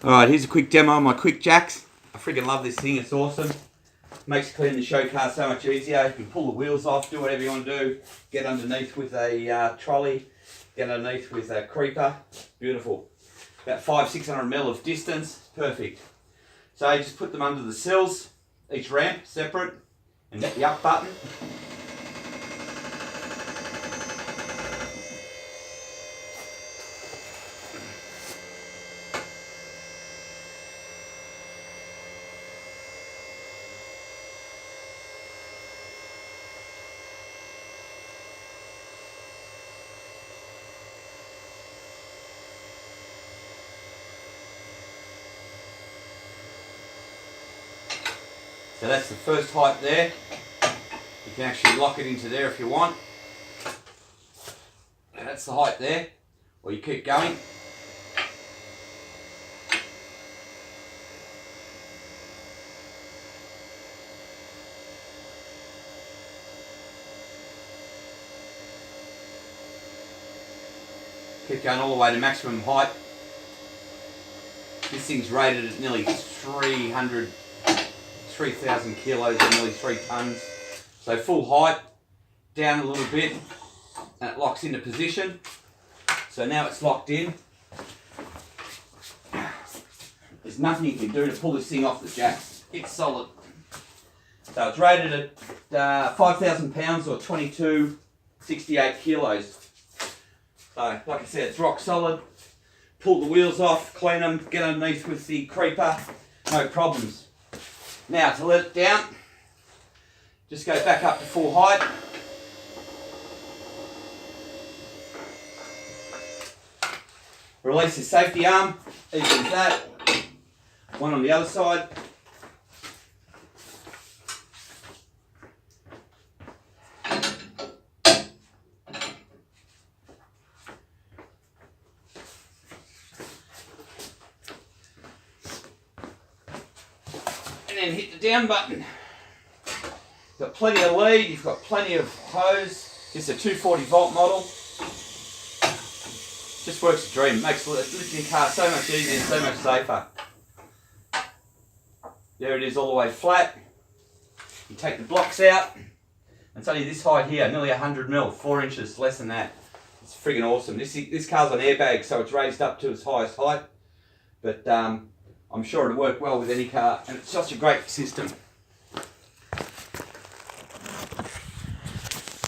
Alright, here's a quick demo on my QuickJacks. I freaking love this thing, it's awesome. Makes cleaning the show car so much easier. You can pull the wheels off, do whatever you want to do. Get underneath with a trolley, get underneath with a creeper. Beautiful. About 500-600 mil of distance, perfect. So you just put them under the sills, each ramp separate, and hit the up button. So that's the first height there. You can actually lock it into there if you want. And that's the height there. Or you keep going. Keep going all the way to maximum height. This thing's rated at nearly 3,000 kilos or nearly 3 tons. So full height, down a little bit, and it locks into position. So now it's locked in. There's nothing you can do to pull this thing off the jacks. It's solid. So it's rated at 5,000 pounds or 2268 kilos. So like I said, it's rock solid. Pull the wheels off, clean them, get underneath with the creeper, no problems. Now to let it down, just go back up to full height. Release the safety arm, easy as that. One on the other side. And then hit the down button. Got plenty of lead, you've got plenty of hose. It's a 240 volt model. Just works a dream. Makes lifting your car so much easier and so much safer. There it is all the way flat. You take the blocks out. It's only this height here, nearly 100 mil, 4 inches, less than that. It's friggin' awesome. This car's on airbag, so it's raised up to its highest height. But I'm sure it'll work well with any car, and it's such a great system.